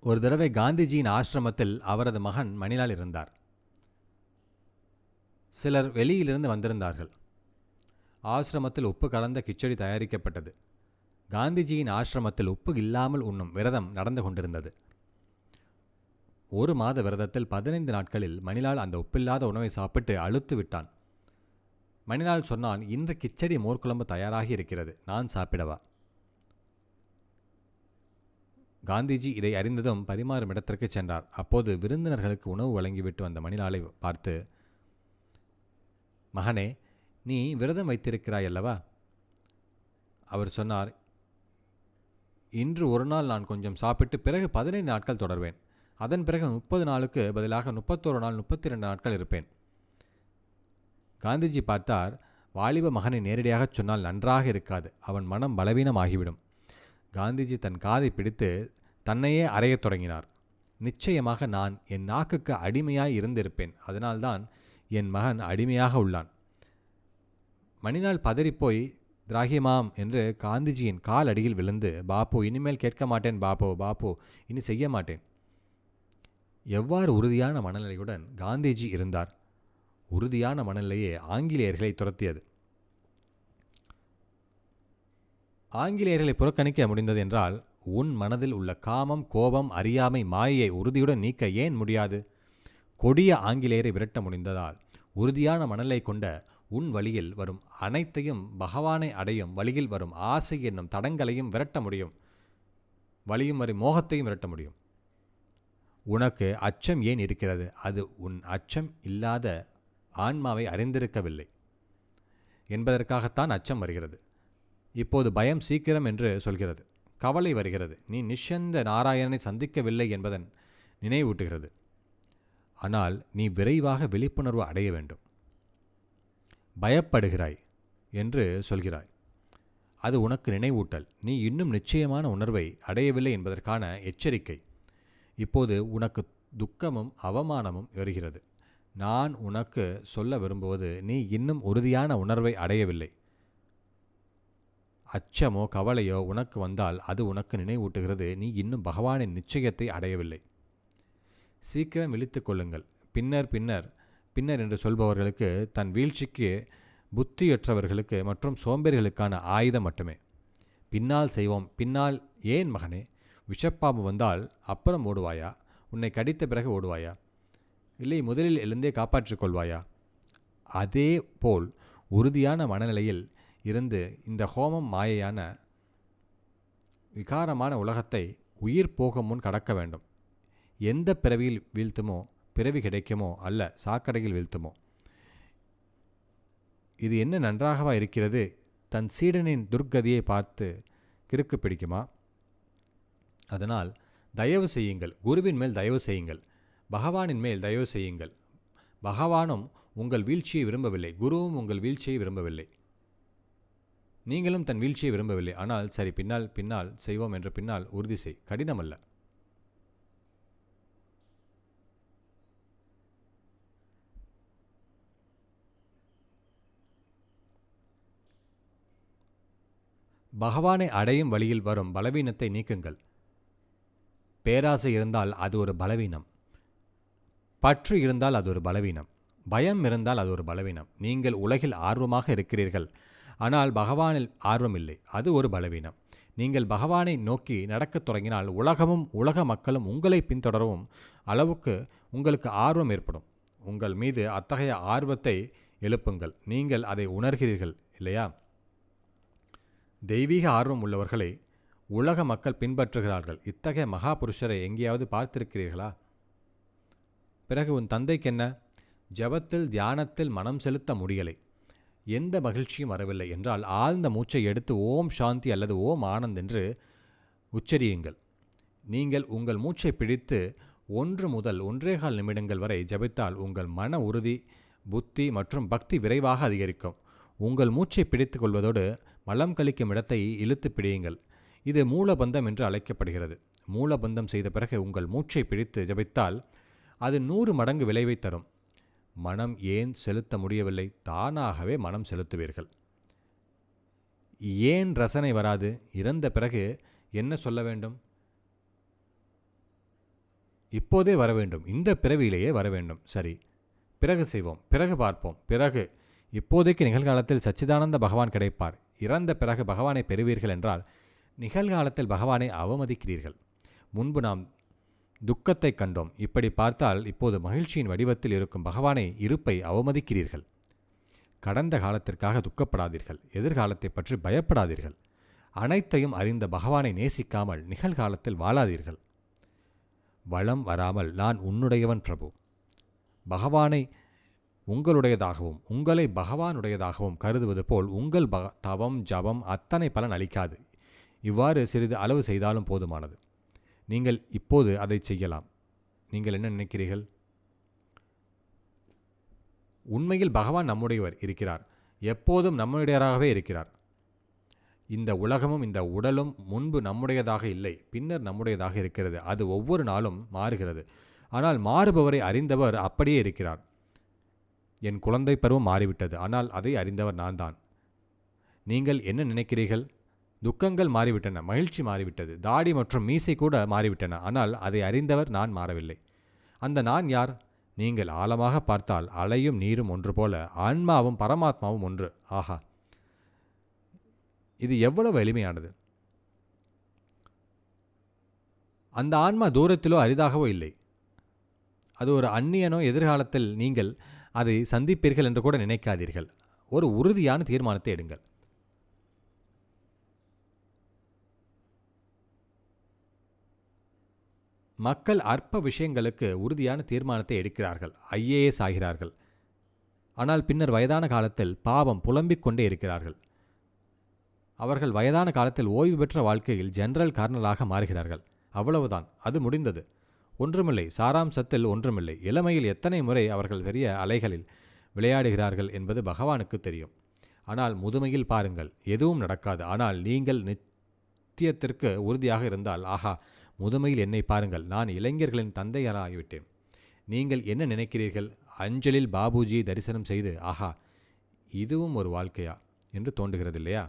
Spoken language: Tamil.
ஒரு தடவை காந்திஜியின் ஆசிரமத்தில் அவரது மகன் மணிலால் இருந்தார். சிலர் வெளியிலிருந்து வந்திருந்தார்கள். ஆசிரமத்தில் உப்பு கலந்த கிச்சடி தயாரிக்கப்பட்டது. காந்திஜியின் ஆசிரமத்தில் உப்பு இல்லாமல் உண்ணும் விரதம் நடந்து கொண்டிருந்தது. 1 மாத விரதத்தில் 15 நாட்களில் மணிலால் அந்த உப்பில்லாத உணவை சாப்பிட்டு அழுத்து விட்டான். மணிலால் சொன்னான், இன்று கிச்சடி மோர்க்குழம்பு தயாராகி இருக்கிறது, நான் சாப்பிடவா? காந்திஜி இதை அறிந்ததும் பரிமாறும் இடத்திற்கு சென்றார். அப்போது விருந்தினர்களுக்கு உணவு வழங்கிவிட்டு வந்த மணிலாலை பார்த்து, மகனே, நீ விரதம் வைத்திருக்கிறாய் அல்லவா? அவர் சொன்னார், இன்று ஒரு நாள் நான் கொஞ்சம் சாப்பிட்டு பிறகு 15 நாட்கள் தொடர்வேன். அதன் பிறகு 30 நாளுக்கு பதிலாக 31 நாள் 32 நாட்கள் இருப்பேன். காந்திஜி பார்த்தார். வாலிப மகனை நேரடியாகச் சொன்னால் நன்றாக இருக்காது, அவன் மனம் பலவீனமாகிவிடும். காந்திஜி தன் காதை பிடித்து தன்னையே அறையத் தொடங்கினார். நிச்சயமாக நான் என் நாக்குக்கு அடிமையாய் இருந்திருப்பேன். அதனால்தான் என் மகன் அடிமையாக உள்ளான். மணிலால் பதறிப்போய் திராகிமாம் என்று காந்திஜியின் கால் அடியில் விழுந்து, பாப்பு, இனிமேல் கேட்க மாட்டேன் பாப்பு, பாப்பு, இனி செய்ய மாட்டேன். எவ்வாறு உறுதியான மனநிலையுடன் காந்திஜி இருந்தார்! உறுதியான மனநிலையே ஆங்கிலேயர்களை துரத்தியது. ஆங்கிலேயர்களை புறக்கணிக்க முடிந்தது என்றால் உன் மனதில் உள்ள காமம், கோபம், அறியாமை, மாயையை உறுதியுடன் நீக்க ஏன் முடியாது? கொடிய ஆங்கிலேயரை விரட்ட முடிந்ததால் உறுதியான மனநிலை கொண்ட உன் வழியில் வரும் அனைத்தையும், பகவானை அடையும் வழியில் வரும் ஆசை என்னும் தடங்களையும் விரட்ட முடியும். வழியும் வரை மோகத்தையும் விரட்ட முடியும். உனக்கு அச்சம் ஏன் இருக்கிறது? அது உன் அச்சம் இல்லாத ஆன்மாவை அறிந்திருக்கவில்லை என்பதற்காகத்தான் அச்சம் வருகிறது. இப்போது பயம் சீக்கிரம் என்று சொல்கிறது. கவலை வருகிறது. நீ நிஷந்த நாராயணனை சந்திக்கவில்லை என்பதன் நினைவூட்டுகிறது. ஆனால் நீ விரைவாக விழிப்புணர்வு அடைய வேண்டும். பயப்படுகிறாய் என்று சொல்கிறாய். அது உனக்கு நினைவூட்டல். நீ இன்னும் நிச்சயமான உணர்வை அடையவில்லை என்பதற்கான எச்சரிக்கை. இப்போது உனக்கு துக்கமும் அவமானமும் வருகிறது. நான் உனக்கு சொல்ல விரும்புவது, நீ இன்னும் உறுதியான உணர்வை அடையவில்லை. அச்சமோ கவலையோ உனக்கு வந்தால் அது உனக்கு நினைவூட்டுகிறது, நீ இன்னும் பகவானின் நிச்சயத்தை அடையவில்லை. சீக்கிரம் விழித்து கொள்ளுங்கள். பின்னர் பின்னர் பின்னர் என்று சொல்பவர்களுக்கு, தன் வீழ்ச்சிக்கு புத்தியற்றவர்களுக்கு மற்றும் சோம்பேறிகளுக்கான ஆயுதம் மட்டுமே. பின்னால் செய்வோம். பின்னால் ஏன் மகனே? விஷப்பாம்பு வந்தால் அப்புறம் ஓடுவாயா? உன்னை கடித்த பிறகு ஓடுவாயா? இல்லை முதலில் எழுந்தே காப்பாற்றிக் கொள்வாயா? அதே போல் உறுதியான மனநிலையில் இருந்து இந்த ஹோமம் மாயையான விகாரமான உலகத்தை உயிர் போகும் முன் கடக்க வேண்டும். எந்த பிறவியில் வீழ்த்துமோ, பிறவி கிடைக்குமோ அல்ல சாக்கடையில் வீழ்த்துமோ. இது என்ன நன்றாகவா இருக்கிறது? தன் சீடனின் துர்க்கதியை பார்த்து கிறுக்கு பிடிக்குமா? அதனால் தயவு செய்யுங்கள், குருவின் மேல் தயவு செய்யுங்கள், பகவானின் மேல் தயவு செய்யுங்கள். பகவானும் உங்கள் வீழ்ச்சியை விரும்பவில்லை, குருவும் உங்கள் வீழ்ச்சியை விரும்பவில்லை, நீங்களும் தன் வீழ்ச்சியை விரும்பவில்லை. ஆனால் சரி, பின்னால் செய்வோம் என்று பின்னால் உறுதி செய். கடினமல்ல. பகவானை அடையும் வழியில் வரும் பலவீனத்தை நீக்குங்கள். பேராசை இருந்தால் அது ஒரு பலவீனம். பற்று இருந்தால் அது ஒரு பலவீனம். பயம் இருந்தால் அது ஒரு பலவீனம். நீங்கள் உலகில் ஆர்வமாக இருக்கிறீர்கள், ஆனால் பகவானில் ஆர்வம் இல்லை, அது ஒரு பலவீனம். நீங்கள் பகவானை நோக்கி நடக்கத் தொடங்கினால் உலகமும் உலக மக்களும் உங்களை பின்தொடரவும் அளவுக்கு உங்களுக்கு ஆர்வம் ஏற்படும். உங்கள் மீது அத்தகைய ஆர்வத்தை எழுப்புங்கள். நீங்கள் அதை உணர்கிறீர்கள் இல்லையா? தெய்வீக ஆர்வம் உள்ளவர்களை உலக மக்கள் பின்பற்றுகிறார்கள். இத்தகைய மகா புருஷரை எங்கேயாவது பார்த்திருக்கிறீர்களா? பிறகு உன் தந்தைக்கு என்ன? ஜபத்தில் தியானத்தில் மனம் செலுத்த முடியலை, எந்த மகிழ்ச்சியும் வரவில்லை என்றால் ஆழ்ந்த மூச்சை எடுத்து ஓம் சாந்தி அல்லது ஓம் ஆனந்த் என்று உச்சரியுங்கள். நீங்கள் உங்கள் மூச்சை பிடித்து 1 முதல் 1.25 நிமிடங்கள் வரை ஜபித்தால் உங்கள் மன உறுதி, புத்தி மற்றும் பக்தி விரைவாக அதிகரிக்கும். உங்கள் மூச்சை பிடித்து கொள்வதோடு மலம் கழிக்கும் இடத்தை இழுத்து பிடியுங்கள். இது மூலபந்தம் என்று அழைக்கப்படுகிறது. மூலபந்தம் செய்த பிறகு உங்கள் மூச்சை பிடித்து ஜபித்தால் அது 100 மடங்கு விளைவை தரும். மனம் ஏன் செலுத்த முடியவில்லை? தானாகவே மனம் செலுத்துவீர்கள். ஏன் ரசனை வராது? இறந்த பிறகு என்ன சொல்ல வேண்டும்? இப்போதே வர வேண்டும், இந்த பிறவியிலேயே வர வேண்டும். சரி, பிறகு செய்வோம், பிறகு பார்ப்போம், பிறகு. இப்போதைக்கு நிகழ்காலத்தில் சச்சிதானந்த பகவான் கிடைப்பார். இறந்த பிறகு பகவானை பெறுவீர்கள் என்றால் நிகழ்காலத்தில் பகவானை அவமதிக்கிறீர்கள். முன்பு நாம் துக்கத்தை கண்டோம். இப்படி பார்த்தால் இப்போது மகிழ்ச்சியின் வடிவத்தில் இருக்கும் பகவானை இருப்பை அவமதிக்கிறீர்கள். கடந்த காலத்திற்காக துக்கப்படாதீர்கள். எதிர்காலத்தை பற்றி பயப்படாதீர்கள். அனைத்தையும் அறிந்த பகவானை நேசிக்காமல் நிகழ்காலத்தில் வாழாதீர்கள். வளம் வராமல் நான் உன்னுடையவன் பிரபு. பகவானை உங்களுடையதாகவும் உங்களை பகவானுடையதாகவும் கருதுவது போல் உங்கள் தவம் ஜபம் அத்தனை பலன் அளிக்காது. இவ்வாறு சிறிது அளவு செய்தாலும் போதுமானது. நீங்கள் இப்போது அதை செய்யலாம். நீங்கள் என்ன நினைக்கிறீர்கள்? உண்மையில் பகவான் நம்முடையவர் இருக்கிறார். எப்போதும் நம்முடையவராகவே இருக்கிறார். இந்த உலகமும் இந்த உடலும் முன்பு நம்முடையதாக இல்லை, பின்னர் நம்முடையதாக இருக்கிறது. அது ஒவ்வொரு நாளும் மாறுகிறது. ஆனால் மாறுபவரை அறிந்தவர் அப்படியே இருக்கிறார். என் குழந்தை பருவம் மாறிவிட்டது, ஆனால் அதை அறிந்தவர் நான் தான். நீங்கள் என்ன நினைக்கிறீர்கள்? துக்கங்கள் மாறிவிட்டன, மகிழ்ச்சி மாறிவிட்டது, தாடி மற்றும் மீசை கூட மாறிவிட்டன. ஆனால் அதை அறிந்தவர் நான் மாறவில்லை. அந்த நான் யார்? நீங்கள் ஆழமாக பார்த்தால் அலையும் நீரும் ஒன்று போல ஆன்மாவும் பரமாத்மாவும் ஒன்று. ஆஹா, இது எவ்வளவு எளிமையானது! அந்த ஆன்மா தூரத்திலோ அரிதாகவோ இல்லை. அது ஒரு அந்நியனோ. எதிர்காலத்தில் நீங்கள் அதை சந்திப்பீர்கள் என்று கூட நினைக்காதீர்கள். ஒரு உறுதியான தீர்மானத்தை எடுங்கள். மக்கள் அற்ப விஷயங்களுக்கு உறுதியான தீர்மானத்தை எடுக்கிறார்கள், ஐஏஎஸ் ஆகிறார்கள். ஆனால் பின்னர் வயதான காலத்தில் பாவம் புலம்பிக் கொண்டே இருக்கிறார்கள். அவர்கள் வயதான காலத்தில் ஓய்வு பெற்ற வாழ்க்கையில் ஜெனரல் கர்னலாக மாறுகிறார்கள். அவ்வளவுதான், அது முடிந்தது. ஒன்றுமில்லை, சாராம்சத்தில் ஒன்றுமில்லை. இளமையில் எத்தனை முறை அவர்கள் பெரிய அலைகளில் விளையாடுகிறார்கள் என்பது பகவானுக்கு தெரியும். ஆனால் முதுமையில் பாருங்கள், எதுவும் நடக்காது. ஆனால் நீங்கள் நித்தியத்திற்கு உறுதியாக இருந்தால், ஆஹா, முதுமையில் என்னை பாருங்கள், நான் இளைஞர்களின் தந்தையராகிவிட்டேன். நீங்கள் என்ன நினைக்கிறீர்கள்? அஞ்சலில் பாபுஜியை தரிசனம் செய்து, ஆஹா, இதுவும் ஒரு வாழ்க்கையா என்று தோன்றுகிறது இல்லையா?